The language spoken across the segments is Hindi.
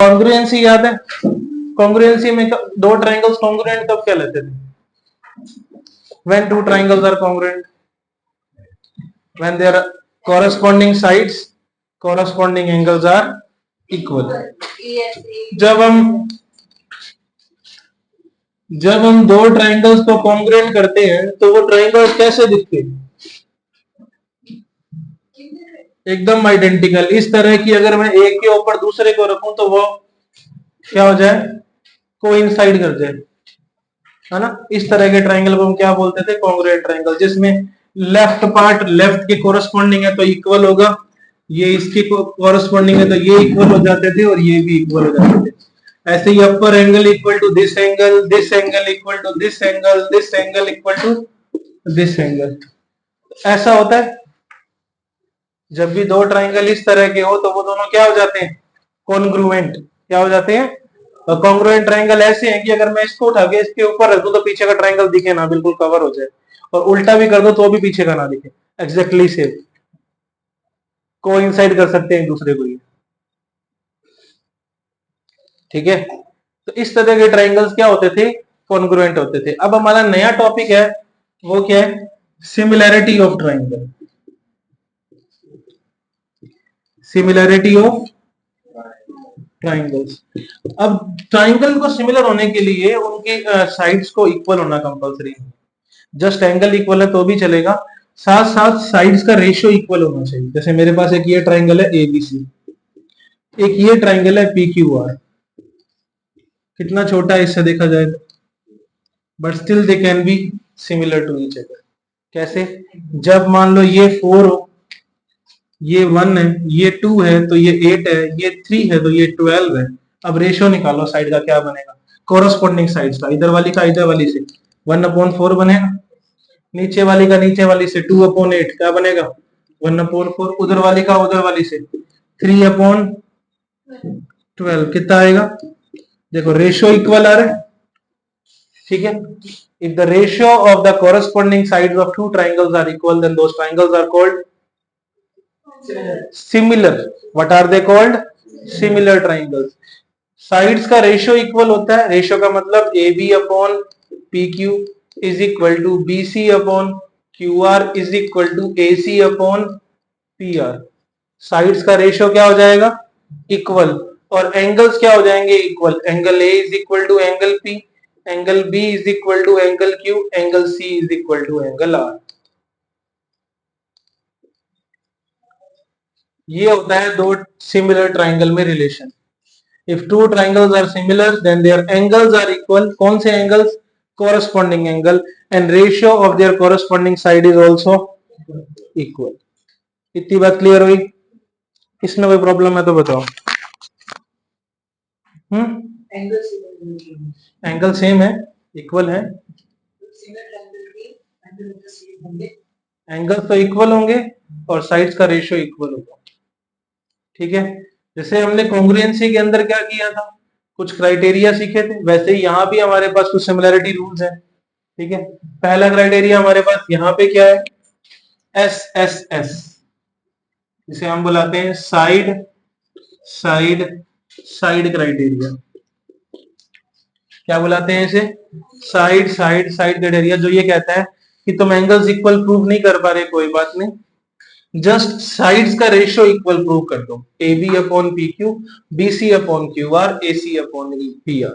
कॉन्ग्रुएंसी याद है? कॉन्ग्रुएंसी में दो ट्राइंगल्स कॉन्ग्रुएंट कब क्या लेते थे? when two triangles are congruent, when their corresponding sides, corresponding angles are equal. जब हम दो ट्राइंगल्स को कॉन्ग्रुएंट करते हैं तो वो ट्राइंगल्स कैसे दिखते हैं? एकदम आइडेंटिकल। इस तरह की अगर मैं एक के ऊपर दूसरे को रखूं तो वो क्या हो जाए? कोइंसाइड कर जाए, है ना? इस तरह के ट्राइंगल को हम क्या बोलते थे? कॉन्ग्रुएंट ट्राइंगल, जिसमें लेफ्ट पार्ट लेफ्ट के कोरस्पॉन्डिंग है तो इक्वल होगा, ये इसके कोरस्पॉन्डिंग है तो ये इक्वल हो जाते थे और ये भी इक्वल हो जाते थे। ऐसे ही upper angle equal to this angle, this angle equal to this angle, this angle equal to this angle. ऐसा होता है जब भी दो ट्राइंगल इस तरह के हो तो वो दोनों क्या हो जाते हैं? कॉन्ग्रुएंट। क्या हो जाते हैं? कॉन्ग्रुएंट ट्राइंगल ऐसे हैं कि अगर मैं इसको उठा के इसके ऊपर रख दूं तो पीछे का ट्राइंगल दिखे ना, बिल्कुल कवर हो जाए, और उल्टा भी कर दो तो भी पीछे का ना दिखे, एग्जैक्टली सेम, कोइंसाइड कर सकते हैं एक दूसरे को। ठीक है, तो इस तरह के ट्राइंगल्स क्या होते थे? कॉन्ग्रुएंट होते थे। अब हमारा नया टॉपिक है, वो क्या है? Similarity of triangle. Similarity of triangles. अब ट्राइंगल को सिमिलर होने के लिए उनके साइड्स को इक्वल होना कंपलसरी है। जस्ट एंगल इक्वल है तो भी चलेगा, साथ साथ साइड्स का रेशियो इक्वल होना चाहिए। जैसे मेरे पास एक ये ट्राइंगल है एबीसी, एक ये ट्राइंगल है पीक्यूआर। कितना छोटा है इससे देखा जाए तो, but still they can be similar to each other. कैसे? जब मान लो ये 4 हो, ये 1 है, ये 2 है तो ये 8 है, ये 3 है तो ये 12 है। अब रेशियो निकालो साइड का, क्या बनेगा? कोरस्पॉन्डिंग साइड्स का, इधर वाली का इधर वाली से 1/4 बनेगा, नीचे वाली का नीचे वाली से 2/8 क्या बनेगा? 1/4। उधर वाली का उधर वाली से 3/12 कितना आएगा? देखो रेशियो इक्वल आ रहा है। ठीक है, if the ratio of the corresponding sides of two triangles are equal then those triangles are called similar. What are they called? Similar triangles. Sides का रेशियो इक्वल होता है, रेशियो का मतलब AB upon PQ is equal to BC upon QR is equal to AC upon PR। Sides का रेशियो क्या हो जाएगा? इक्वल। और एंगल्स क्या हो जाएंगे? Equal. Angle A is equal to angle P, angle B is equal to angle Q, angle C is equal to angle R। ये होता है दो सिमिलर ट्राइंगल में relation. If two triangles are similar then their angles are equal. कौन से angles? corresponding angle, and ratio of their corresponding side is also equal. इतनी बात क्लियर हुई? इसमें कोई प्रॉब्लम है तो बताओ। एंगल सेम है, इक्वल है, एंगल तो इक्वल होंगे और साइड्स का रेशियो इक्वल होगा। ठीक है, जैसे हमने कॉन्ग्रुएंसी के अंदर क्या किया था, कुछ क्राइटेरिया सीखे थे, वैसे ही यहाँ भी हमारे पास कुछ सिमिलैरिटी रूल्स हैं। ठीक है, पहला क्राइटेरिया हमारे पास यहाँ पे क्या है? SSS, जिसे हम बुलाते हैं साइड साइड साइड क्राइटेरिया। क्या बुलाते हैं इसे? साइड साइड साइड क्राइटेरिया, जो ये कहता है कि तुम एंगल्स इक्वल प्रूव नहीं कर पा रहे, कोई बात नहीं, जस्ट साइड्स का रेशियो इक्वल प्रूव कर दो। AB upon PQ, BC upon QR, AC upon PR।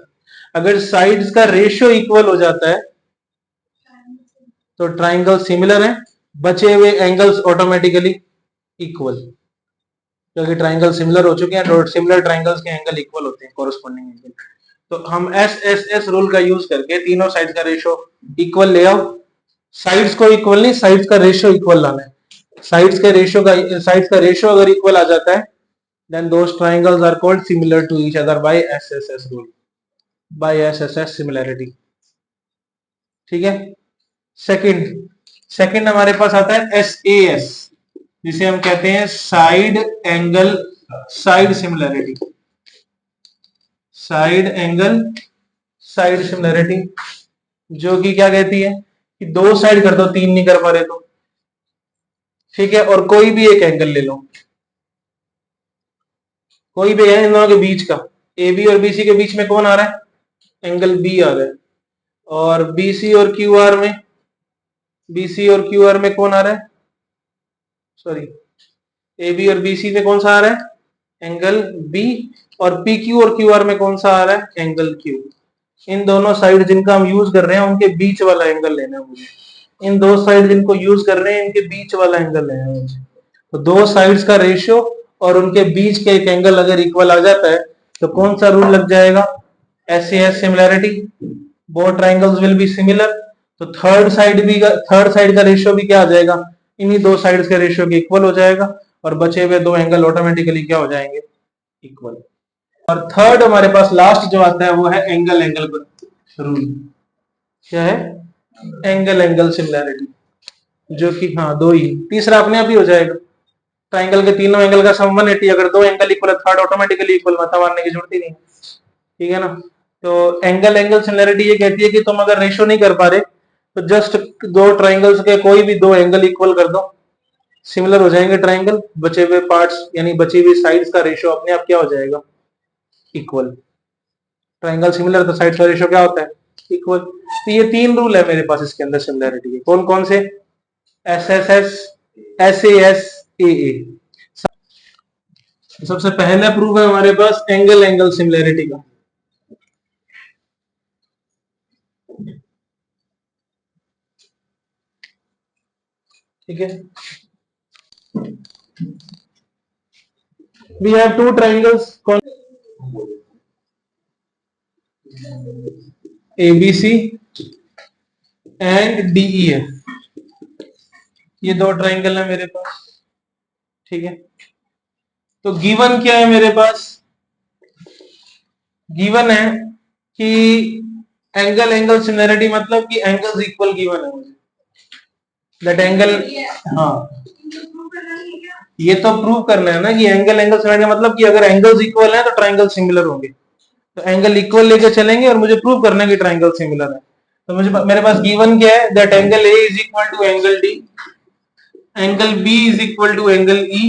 अगर साइड्स का रेशियो इक्वल हो जाता है तो ट्राइंगल सिमिलर है, बचे हुए एंगल्स ऑटोमेटिकली इक्वल, क्योंकि ट्राइंगल सिमिलर हो चुके हैं, तो सिमिलर ट्राइंगल्स के एंगल इक्वल होते हैं, कोरस्पॉन्डिंग एंगल। तो हम SSS रूल का यूज करके तीनों साइड्स का रेशियो इक्वल ले आओ। साइड्स को इक्वल नहीं, साइड्स का रेशियो इक्वल लाना है। साइड्स का रेशियो अगर इक्वल आ जाता है then those triangles are called similar to each other by SSS rule, by SSS similarity। ठीक है, सेकंड हमारे पास आता है SAS, जिसे हम कहते हैं side angle side similarity. Side angle side similarity, जो कि क्या कहती है कि दो साइड कर दो, तीन नहीं कर पा रहे तो, ठीक है, और कोई भी एक एंगल ले लो, कोई भी है इन दोनों के बीच का, ए बी और बीसी के बीच में कौन आ रहा है, एंगल बी आ रहा है, और बीसी और क्यू आर में, बीसी और क्यू आर में कौन आ रहा है, सॉरी ए बी और बीसी में कौन सा आ रहा है, एंगल बी, और पी क्यू और क्यू आर में कौन सा आ रहा है, एंगल क्यू। इन दोनों साइड जिनका हम यूज कर रहे हैं उनके बीच वाला एंगल लेना है मुझे, इन दो साइड जिनको यूज कर रहे हैं इनके बीच वाला एंगल लेना है मुझे। तो दो साइड्स का रेशियो और उनके बीच के एक एंगल अगर इक्वल आ जाता है तो कौन सा रूल लग जाएगा, SAS similarity, both triangles will be similar. तो थर्ड साइड का रेशियो भी क्या आ जाएगा, इन्हीं दो साइड्स के रेशियो के इक्वल हो जाएगा, और बचे हुए दो एंगल ऑटोमेटिकली क्या हो जाएंगे, इक्वल। और थर्ड हमारे पास लास्ट जो आता है वो है एंगल एंगल रूल। क्या है, एंगल एंगल सिमिलैरिटी, जो कि हाँ दो ही, तीसरा अपने आप ही हो जाएगा। ट्राइंगल के तीनों एंगल का सम 180, अगर दो एंगल इक्वल है थर्ड ऑटोमेटिकली इक्वल, माथा मारने की जरूरत ही नहीं, ठीक है ना। तो एंगल एंगल सिमिलैरिटी ये कहती है कि तुम अगर रेशियो नहीं कर पा रहे तो जस्ट दो ट्राइंगल्स के कोई भी दो एंगल इक्वल कर दो, सिमिलर हो जाएंगे ट्राइंगल, बचे हुए पार्ट्स यानी बची हुई साइड्स का रेशियो अपने आप क्या हो जाएगा, इक्वल। ट्राइंगल सिमिलर तो साइड का रेशियो क्या होता है, इक्वल। तो ये तीन रूल है मेरे पास इसके अंदर सिमिलैरिटी के, कौन कौन से, SSS, SAS, AA। सबसे पहला प्रूफ है हमारे पास एंगल एंगल सिमिलैरिटी का, ठीक है। We have two triangles ABC and DEF, ये दो ट्राइंगल है मेरे पास, ठीक है। तो गिवन क्या है मेरे पास, गिवन है कि एंगल एंगल सिमिलैरिटी मतलब कि एंगल्स इक्वल गिवन है मुझे, दैट एंगल, हाँ ये तो प्रूव करना है ना कि एंगल एंगल सिमिलैरिटी मतलब कि अगर एंगल्स इक्वल है तो ट्राइंगल सिमिलर होंगे, तो एंगल इक्वल लेके चलेंगे और मुझे प्रूव करना है कि ट्राइंगल सिमिलर है। तो मुझे मेरे पास गिवन क्या है, that angle A is equal to angle D, angle B is equal to angle E,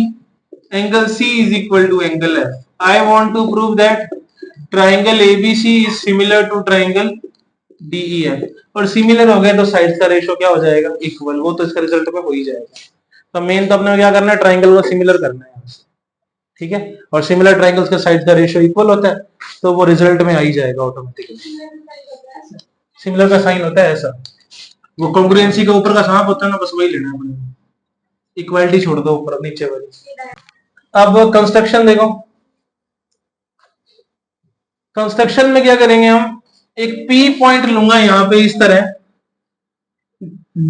angle C is equal to angle F। I want to prove that triangle ABC is similar to triangle DEF, और सिमिलर हो गए तो साइड्स का रेशियो क्या हो जाएगा, इक्वल। वो तो इसका रिजल्ट में हो ही जाएगा। तो मेन तो अपने क्या करना है, ट्राइंगल को सिमिलर करना है, ठीक है। और सिमिलर ट्राइंगल्स के साइड्स का रेशियो इक्वल होता है तो वो रिजल्ट में आ ही जाएगा ऑटोमेटिकली। सिमिलर का साइन होता है ऐसा, वो कॉन्ग्रुएंसी के ऊपर का सांप होता है ना, बस वही लेना है अपने, इक्वालिटी छोड़ दो ऊपर नीचे वाली। अब कंस्ट्रक्शन देखो, कंस्ट्रक्शन में क्या करेंगे हम, एक P पॉइंट लूंगा यहां पे इस तरह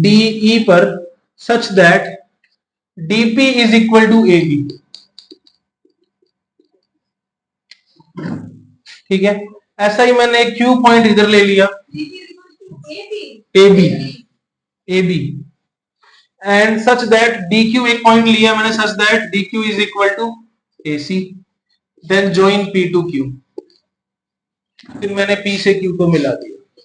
DE पर, such that DP is equal to AB, ठीक है। ऐसा ही मैंने एक Q पॉइंट इधर ले लिया, AB, AB, and such that DQ एक पॉइंट लिया मैंने, such that DQ is equal to AC, then join P to Q, फिर मैंने P से Q को मिला दिया,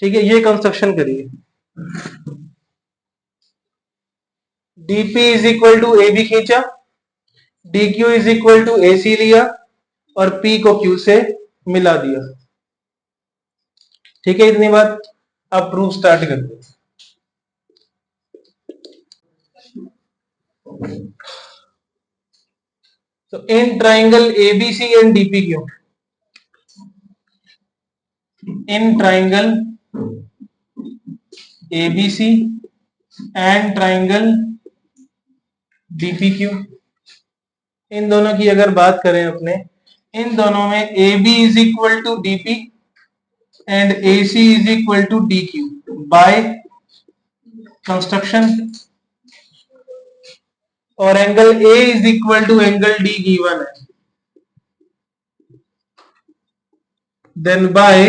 ठीक है। ये कंस्ट्रक्शन करिए, DP is equal to AB खींचा, DQ is equal to AC लिया, और P को Q से मिला दिया, ठीक है। इतनी बात, अब प्रूफ स्टार्ट करते हैं। So in triangle ABC and DPQ, in triangle ABC and triangle DPQ, इन दोनों की अगर बात करें अपने, इन दोनों में AB is equal to DP and AC is equal to DQ by construction, और angle A is equal to angle D given है, then by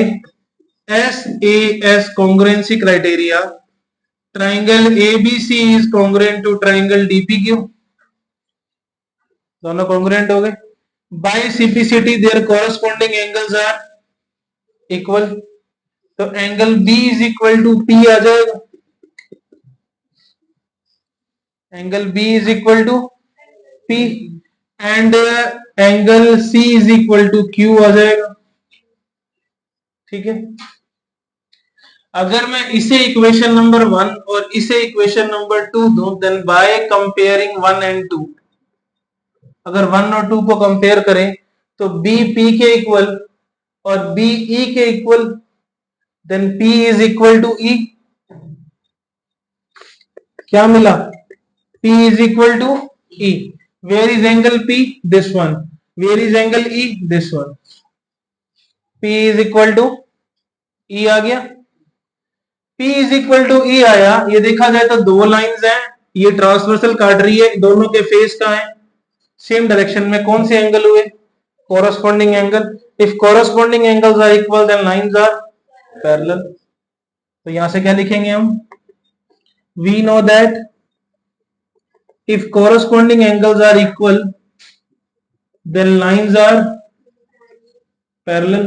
SAS congruency criteria triangle ABC is congruent to triangle DPQ, दोनों congruent हो गए। By CPCT their corresponding angles are equal, तो angle B is equal to P आ जाएगा, angle B is equal to P, and angle C is equal to Q आ जाएगा। ठीक है, अगर मैं इसे इक्वेशन नंबर 1 और इसे इक्वेशन नंबर 2 दूं, देन बाय कंपेयरिंग 1 एंड 2, अगर 1 और 2 को कंपेयर करें तो बी पी के इक्वल और बी ई के equal, then P is equal to E. क्या मिला? P is equal to E. Where is angle P? This one. Where is angle E? This one. P is equal to E आ गया। P is equal to E आया। ये देखा जाए तो दो लाइंस हैं, ये ट्रांसवर्सल काट रही है, दोनों के फेस का है सेम डायरेक्शन में, कौन से एंगल हुए? Corresponding angle. If corresponding angles are equal then lines are parallel. तो यहां से क्या लिखेंगे हम? We know that if corresponding angles are equal then lines are parallel।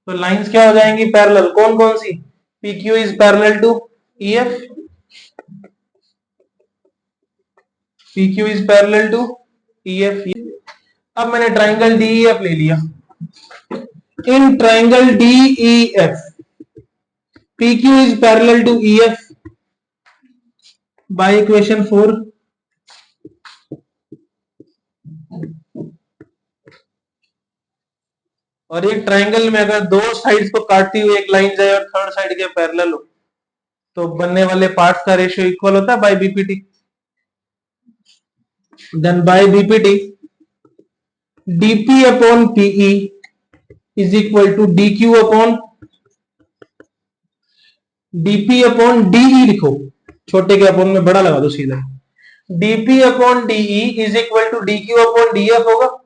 तो लाइंस क्या हो जाएंगी? पैरेलल। कौन कौन सी? PQ is parallel to EF, PQ is parallel to EF। अब मैंने ट्राइंगल DEF ले लिया। इन triangle DEF PQ is parallel to EF by equation 4। और एक ट्राइंगल में अगर दो साइड्स को काटती हुई एक लाइन जाए और थर्ड साइड के पैरेलल हो तो बनने वाले पार्ट्स का रेशियो इक्वल होता है by BPT. Then by BPT dp upon PE is equal to dq upon dp upon DE। लिखो, छोटे के अपॉन में बड़ा लगा दो सीधा। dp upon DE is equal to dq upon DF होगा।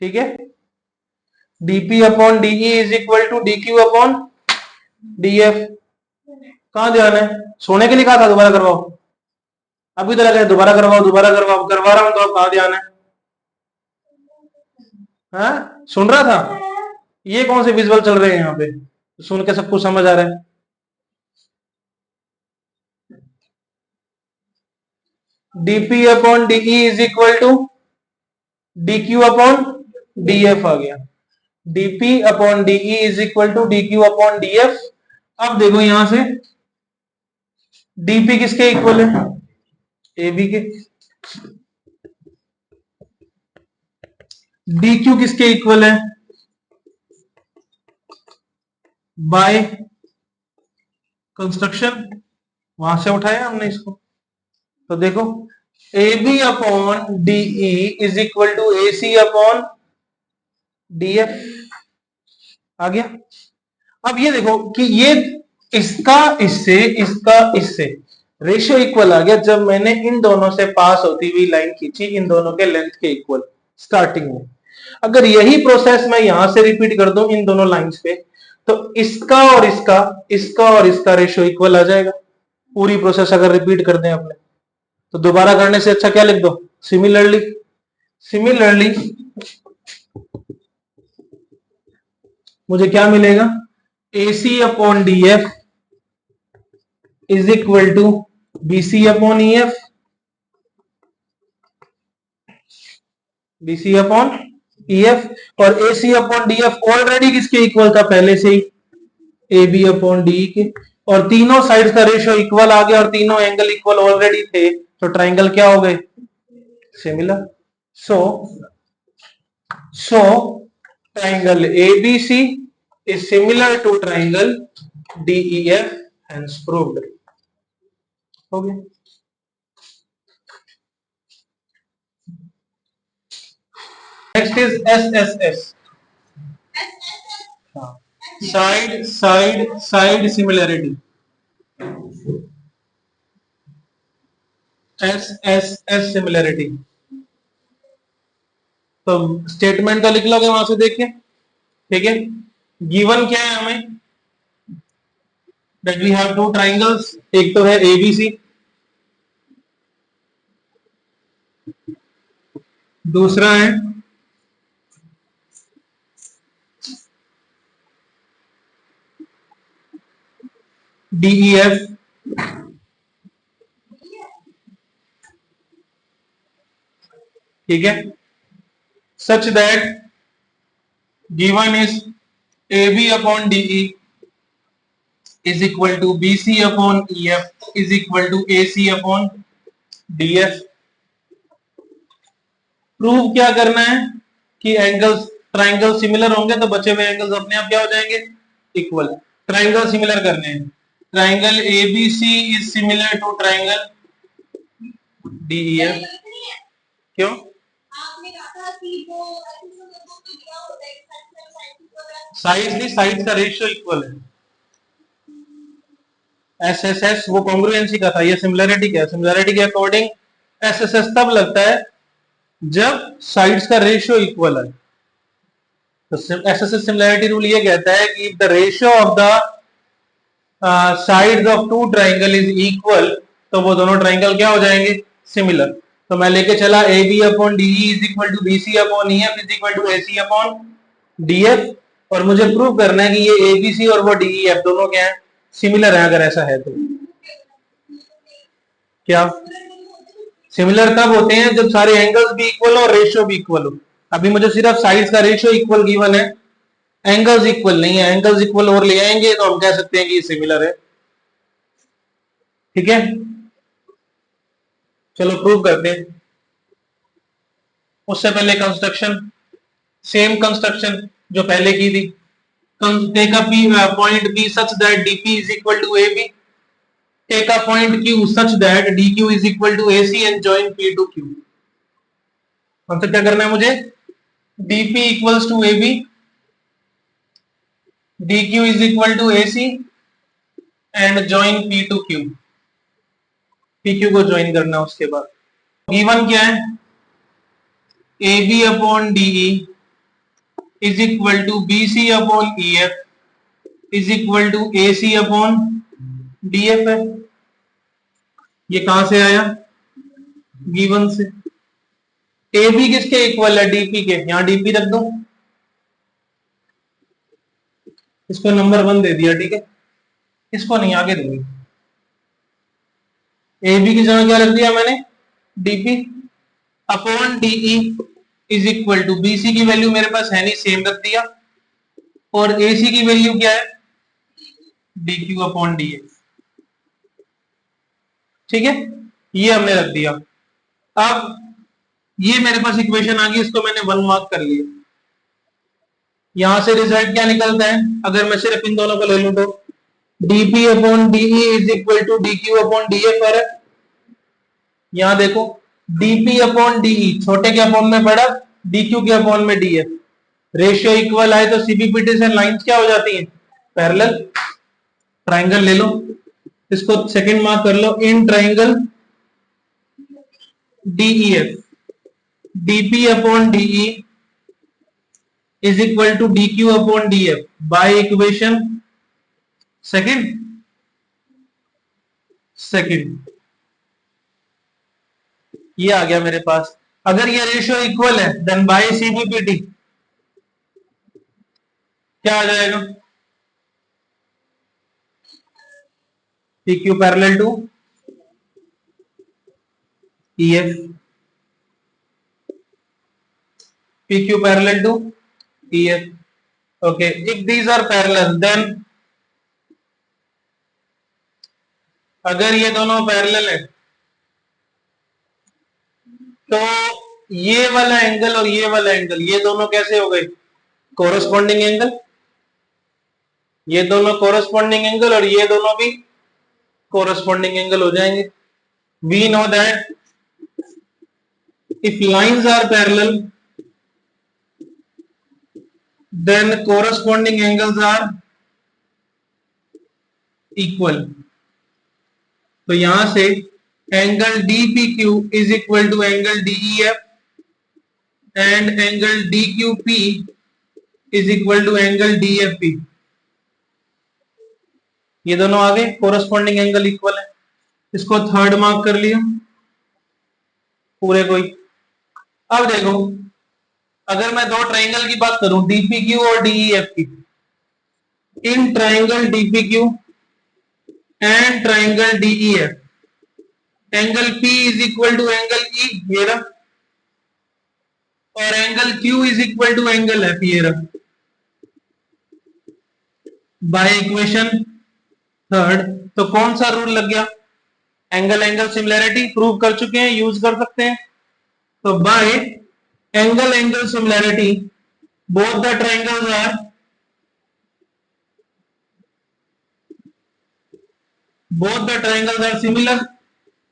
ठीक है, dp upon DE is equal to dq upon DF। कहां ध्यान है? सोने के लिए कहा था दोबारा करवाओ, अभी तो लगा है दोबारा करवाओ दोबारा करवाओ, करवा रहा हूं तो अब कहां ध्यान है? हाँ, सुन रहा था। ये कौन से विजुअल चल रहे हैं यहाँ पे? सुन के सब कुछ समझ आ रहा है। dp upon DE is equal to dq upon DF आ गया। dp upon DE is equal to dq upon DF। अब देखो यहां से dp किसके इक्वल है? AB के। dq किसके इक्वल है? By construction. वहां से उठाया हमने इसको, तो देखो AB upon DE is equal to AC upon DF आ गया। अब ये देखो कि ये इसका इससे रेशियो इक्वल आ गया जब मैंने इन दोनों से पास होती हुई लाइन खींची इन दोनों के लेंथ के इक्वल स्टार्टिंग में। अगर यही प्रोसेस मैं यहां से रिपीट कर दूं इन दोनों लाइंस पे तो इसका और इसका रेशियो इक्वल आ जाएगा। पूरी प्रोसेस अगर रिपीट कर दें अपने तो दोबारा करने से अच्छा क्या लिख दो? सिमिलरली मुझे क्या मिलेगा? AC upon DF is equal to BC upon EF, BC upon EF। और AC अपॉन DF ऑलरेडी किसके इक्वल था? पहले से ही AB अपॉन DE के। और तीनों साइड्स का रेशियो इक्वल आ गया और तीनों एंगल इक्वल ऑलरेडी थे, तो ट्राइंगल क्या हो गए? Similar. So triangle ABC is similar to triangle DEF, hence proved। हो गया। Next is SSS, side similarity. SSS similarity तो स्टेटमेंट तो लिख लोगे वहां से देख के। ठीक है, गिवन क्या है हमें? That we have two triangles, एक तो है ABC, दूसरा है DEF, ठीक है, such that given is AB upon DE is equal to BC upon EF is equal to AC upon DF। Prove क्या करना है कि एंगल्स ट्राइंगल सिमिलर होंगे तो बचे हुए एंगल्स अपने आप क्या हो जाएंगे, इक्वल। ट्राइंगल सिमिलर करने हैं, triangle ABC is similar to triangle DEF। क्यों? आपने कहा था कि जो साइड नहीं, साइड का रेशियो इक्वल है। SSS वो कॉन्ग्रुएंसी का था, ये सिमिलरिटी क्या है? सिमिलरिटी के अकॉर्डिंग SSS तब लगता है जब साइड्स का रेशियो इक्वल है। तो SSS सिमिलरिटी रूल ये कहता है कि if the ratio of the sides of two triangle is equal तो वो दोनों ट्राइंगल क्या हो जाएंगे, सिमिलर। तो मैं लेके चला AB upon DE is equal to BC upon EF is equal to AC upon DF, और मुझे प्रूव करना है कि ये ABC और वो DEF दोनों क्या है, सिमिलर है। अगर ऐसा है तो क्या सिमिलर तब होते हैं जब सारे एंगल्स भी इक्वल हो और रेशियो भी इक्वल हो। अभी मुझे सिर्फ साइड्स का रेशियो इक्वल गिवन है, एंगल्स इक्वल नहीं है। एंगल्स इक्वल और ले आएंगे तो हम कह सकते हैं कि ये सिमिलर है। ठीक है, चलो प्रूव करते हैं। उससे पहले कंस्ट्रक्शन, सेम कंस्ट्रक्शन जो पहले की थी। Take a point P such that DP is equal to AB। Take a point Q such that DQ is equal to AC and join P to Q। हमसे क्या करना है मुझे, DP equals to AB, DQ is equal to AC and join P to Q। PQ को ज्वाइन करना है। उसके बाद गिवन क्या है, AB upon DE is equal to BC upon EF is equal to AC upon DF है। ये कहां से आया, गिवन से। AB किसके इक्वल है, DP के। यहां DP रख दो, इसको नंबर 1 दे दिया, ठीक है, इसको नहीं आगे दूंगी। AB की जगह क्या रख दिया मैंने, DP upon DE is equal to BC की वैल्यू मेरे पास है नहीं, सेम रख दिया, और AC की वैल्यू क्या है, DQ अपॉन DX। ठीक है, ये हमने रख दिया। अब ये मेरे पास इक्वेशन आ गई, इसको मैंने 1 मार्क कर लिया। यहां से रिजल्ट क्या निकलता है, अगर मैं सिर्फ इन दोनों को ले लूं तो DP upon DE is equal to DQ upon DF। और यहां देखो DP अपॉन DE छोटे के अपॉन में बड़ा, DQ के अपॉन में DF। रेशियो इक्वल आए तो CPPT से लाइंस क्या हो जाती हैं, पैरेलल। ट्राइंगल ले लो, इसको सेकंड मार्क कर लो, in triangle DEF DP upon DE is equal to DQ upon DF by equation second. ये आ गया मेरे पास। अगर ये रेशियो इक्वल है देन बाय CPPT क्या आ जाएगा, PQ parallel to EF, PQ parallel to EF। Okay, if these are parallel then, अगर ये दोनों पैरेलल है तो ये वाला एंगल और ये वाला एंगल, ये दोनों कैसे हो गए, कोरस्पॉन्डिंग एंगल। ये दोनों कोरस्पॉन्डिंग एंगल और ये दोनों भी कोरस्पॉन्डिंग एंगल हो जाएंगे। We know that if lines are parallel then corresponding angles are equal. तो यहां से angle DPQ is equal to angle DEF and angle DQP is equal to angle DFP। ये दोनों आ गए, कोरस्पॉन्डिंग एंगल इक्वल है। इसको थर्ड मार्क कर लिया पूरे कोई। अब देखो, अगर मैं दो ट्राइंगल की बात करूं DPQ और DEF की, in triangle DPQ and triangle DEF angle P is equal to angle E। ये रहा, और angle Q is equal to angle F, ये रहा। बाय इक्वेशन थर्ड तो कौन सा रूल लग गया? एंगल एंगल सिमिलैरिटी प्रूव कर चुके हैं, यूज कर सकते हैं। तो by angle angle similarity both the triangles are similar.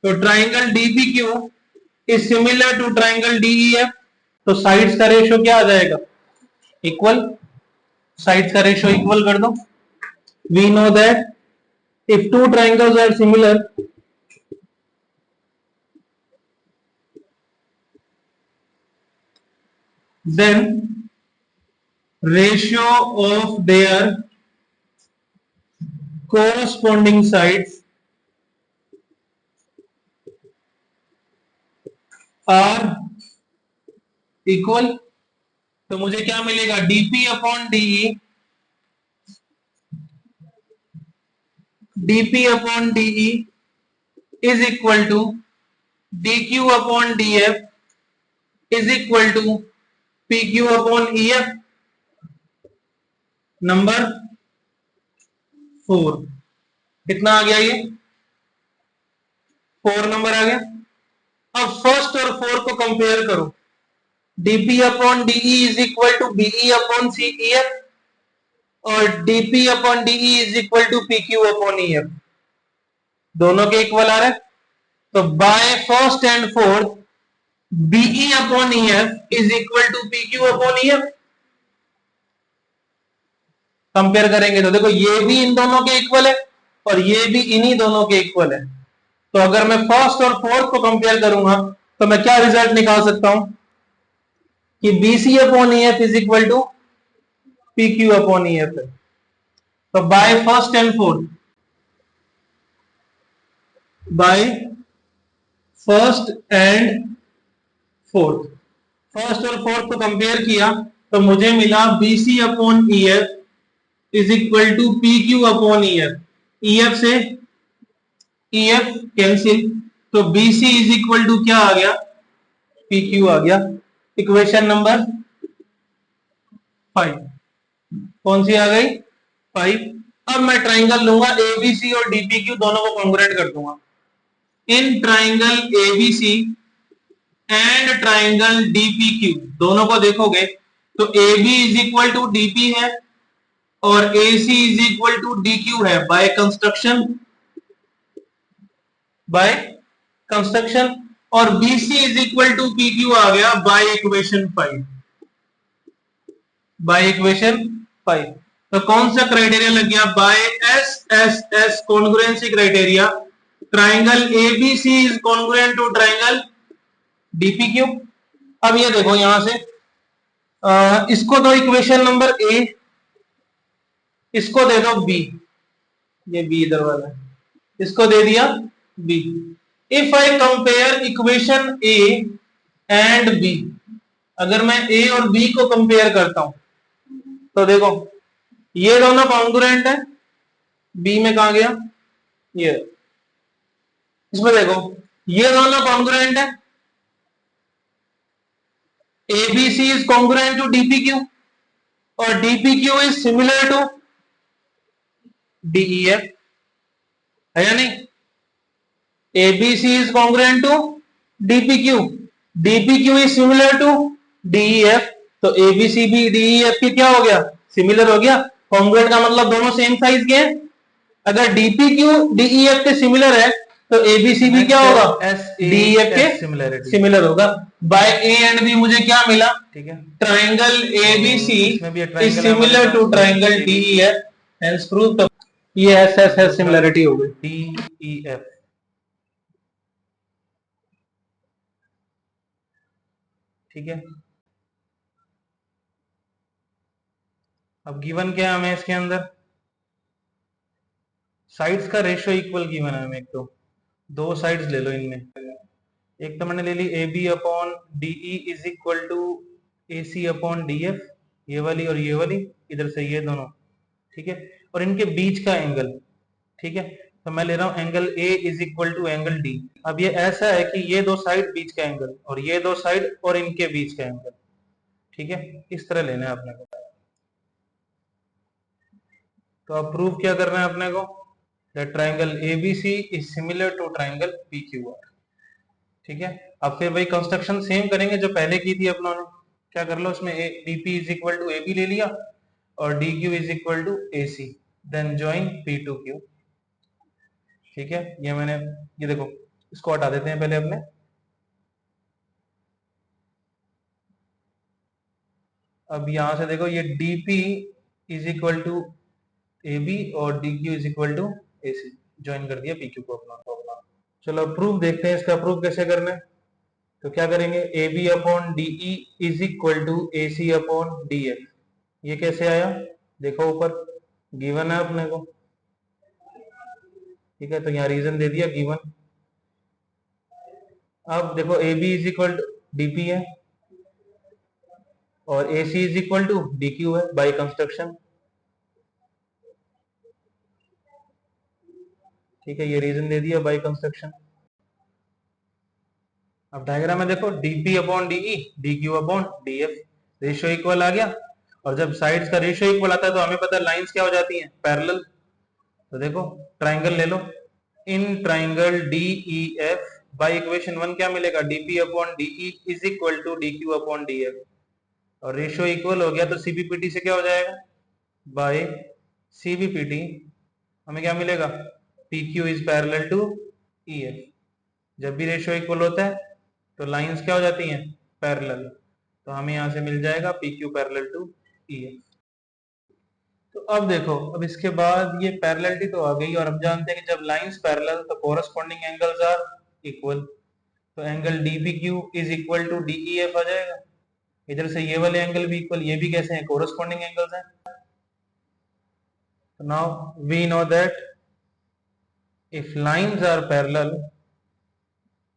तो triangle DPQ is similar to triangle DEF। तो साइड्स का रेशियो क्या आ जाएगा? इक्वल। साइड्स का रेशियो इक्वल कर दो। We know that if two triangles are similar, then ratio of their corresponding sides are equal। तो मुझे क्या मिलेगा? dp upon de, dp upon de is equal to dq upon df is equal to pq upon ef। Number 4 कितना आ गया? ये 4 नंबर आ गया। अब फर्स्ट और फोर्थ को कंपेयर करो। dp upon de is equal to be upon cef और dp upon de is equal to pq upon ef। दोनों के इक्वल आ रहे हैं। तो by first and fourth be upon ef is equal to pq upon ef। Compare करेंगे तो देखो ये भी इन दोनों के इक्वल है और ये भी इन्हीं दोनों के इक्वल है। तो अगर मैं फर्स्ट और फोर्थ को कंपेयर करूंगा तो मैं क्या रिजल्ट निकाल सकता हूं कि BC upon EF is equal to PQ upon EF है। तो by first and fourth, by first and fourth, first और फोर्थ को कंपेयर किया तो मुझे मिला BC upon EF is equal to PQ upon EF। EF से EF कैंसिल, तो BC इज इक्वल टू क्या आ गया? PQ आ गया। इक्वेशन नंबर 5 कौन सी आ गई? 5। अब मैं ट्राइंगल लूंगा ABC और DPQ, दोनों को कॉन्ग्रुएंट कर दूंगा। In triangle ABC and triangle DPQ दोनों को देखोगे तो AB is equal to DP है और AC is equal to DQ है बाय कंस्ट्रक्शन और BC is equal to PQ आ गया बाय इक्वेशन 5। तो कौन सा क्राइटेरिया लग गया? By SSS congruency criteria triangle ABC is congruent to triangle DPQ। अब ये देखो यहां से इसको दो इक्वेशन नंबर A, इसको दे दो B, ये B इधर वाला है, इसको दे दिया B। If I compare equation A and B, अगर मैं A और B को कंपेयर करता हूं तो देखो ये दोनों कॉन्ग्रुएंट है। B में कहा गया? ये इसमें देखो ये दोनों कॉन्ग्रुएंट है। ABC is congruent to DPQ और DPQ is similar to DEF, है या नहीं? ABC is congruent to DPQ, DPQ is similar to DEF, तो ABC भी DEF की क्या हो गया? सिमिलर हो गया। कॉन्ग्रुएंट का मतलब दोनों सेम साइज के हैं। अगर DPQ DEF के सिमिलर है तो ABC भी क्या होगा? DEF के सिमिलर होगा। बाय A एंड B मुझे क्या मिला? ठीक है, triangle ABC is similar to triangle DEF, hence prove. तो ये SSS सिमिलरिटी हो गई DEF। ठीक है, अब गिवन क्या है हमें इसके अंदर? साइड्स का रेशियो इक्वल गिवन है हमें। एक तो दो साइड्स ले लो इनमें, एक तो मैंने ले ली AB upon DE is equal to AC upon DF, ये वाली और ये वाली, इधर से ये दोनों, ठीक है, और इनके बीच का एंगल, ठीक है, तो मैं ले रहा हूं angle A is equal to angle D। अब ये ऐसा है कि ये दो साइड बीच का एंगल और ये दो साइड और इनके बीच का एंगल, ठीक है, इस तरह लेना है अपने को। तो अब प्रूव क्या करना है अपने को, that triangle ABC is similar to triangle PQR. ठीक है, अब फिर वही कंस्ट्रक्शन सेम करेंगे जो पहले की थी अपनों ने। क्या कर लो, उसमें DP is equal to A B ले लिया और D Q is equal to A C, then join P to Q. ठीक है, ये मैंने, ये देखो, इसको हटा देते हैं पहले अपने। अब यहां से देखो, ये DP is equal to A B और D Q is equal to A C, join कर दिया पी क्यू को अपना। चलो प्रूफ देखते हैं, इसका प्रूफ कैसे करना है। तो क्या करेंगे, A B upon D E is equal to A C upon D F. ये कैसे आया, देखो ऊपर गिवन है अपने को। ठीक है, तो यहाँ रीजन दे दिया गिवन। अब देखो A B is equal to D P है और A C is equal to D Q है बाई कंस्ट्रक्शन। ठीक है, ये रीजन दे दिया बाई कंस्ट्रक्शन। अब डायग्राम में देखो, DP upon DE, D Q upon D F, ratio equal आ गया। और जब साइड्स का रेशियो इक्वल आता है तो हमें पता है लाइंस क्या हो जाती हैं, पैरेलल। तो देखो ट्राइंगल ले लो, in triangle D E F by equation 1 क्या मिलेगा, DP upon DE is equal to D Q upon D F. और रेशियो इक्वल हो गया तो सीबीपीटी से क्या हो जाएगा, बाय सीबीपीटी हमें क्या मिलेगा, P Q is parallel to E F. जब भी रेशियो इक्वल होता है तो लाइंस क्या हो जाती हैं, पैरेलल। तो हमें यहां से मिल जाएगा P Q parallel to E F. तो अब देखो, अब इसके बाद ये पैरेललिटी तो आ गई, और हम जानते हैं कि जब लाइंस पैरेलल तो कोरस्पॉन्डिंग एंगल्स आर इक्वल। तो angle DPQ is equal to DEF आ जाएगा। इधर से ये वाले एंगल भी इक्वल, ये भी कैसे हैं, कोरस्पॉन्डिंग एंगल्स हैं। तो now we know that if lines are parallel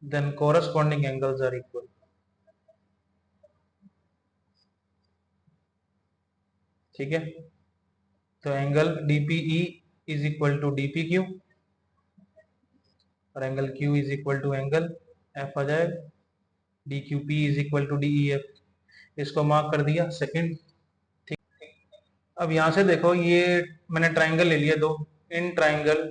then corresponding angles are equal. ठीक है, तो angle DPE is equal to DPQ और angle Q is equal to angle F आ जाएगा, DQP इज इक्वल टू DEF। इसको मार्क कर दिया सेकंड। ठीक, अब यहां से देखो, ये मैंने ट्राइंगल ले लिया दो, in triangle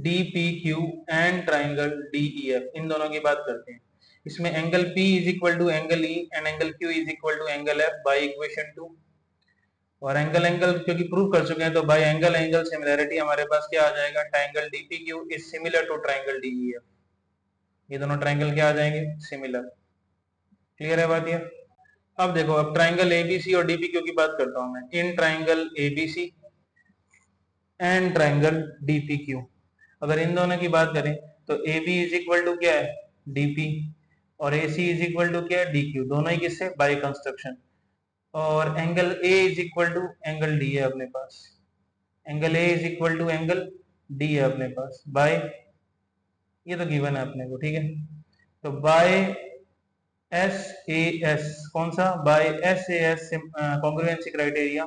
DPQ and triangle DEF, इन दोनों की बात करते हैं। इसमें angle P is equal to angle E and angle Q is equal to angle F by equation 2। और एंगल एंगल क्योंकि प्रूव कर चुके हैं तो बाय एंगल एंगल सिमिलैरिटी हमारे पास क्या आ जाएगा, triangle DPQ is similar to triangle DEF. ये दोनों ट्राइंगल क्या आ जाएंगे, सिमिलर। क्लियर है बात ये। अब देखो, अब ट्राइंगल एबीसी और डीपीक्यू की बात करता हूं मैं, in triangle ABC and triangle DPQ. अगर इन दोनों की बात करें तो A B is equal to क्या है, डीपी, और A C is equal to क्या है, डी क्यू, दोनों ही किससे, बाय कंस्ट्रक्शन। और angle A is equal to angle D है अपने पास, angle A is equal to angle D है अपने पास, बाय, ये तो गिवन है अपने को। ठीक है, तो बाय एस ए एस, कौन सा, by S A S congruency criteria,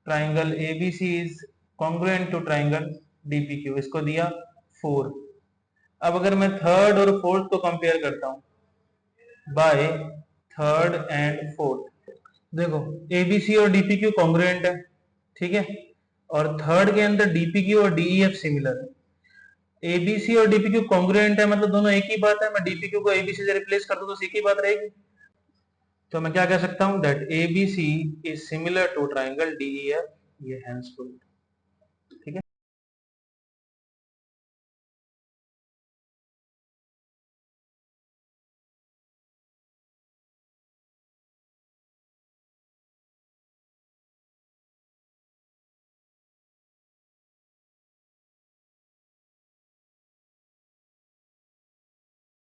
triangle ABC is congruent to triangle DPQ, इसको दिया 4। अब अगर मैं थर्ड और फोर्थ को कंपेयर करता हूं, बाय थर्ड एंड फोर्थ, देखो एबीसी और डीपीक्यू कॉन्ग्रुएंट है। ठीक है, और थर्ड के अंदर डीपीक्यू और डीईएफ सिमिलर है। एबीसी और डीपीक्यू कॉन्ग्रुएंट है, मतलब दोनों एक ही बात है। मैं डीपीक्यू को एबीसी से रिप्लेस कर दूं तो एक ही बात रहेगी। तो मैं क्या कह सकता हूं, that ABC is similar to triangle DEF, ये हैंसफुल। ठीक है।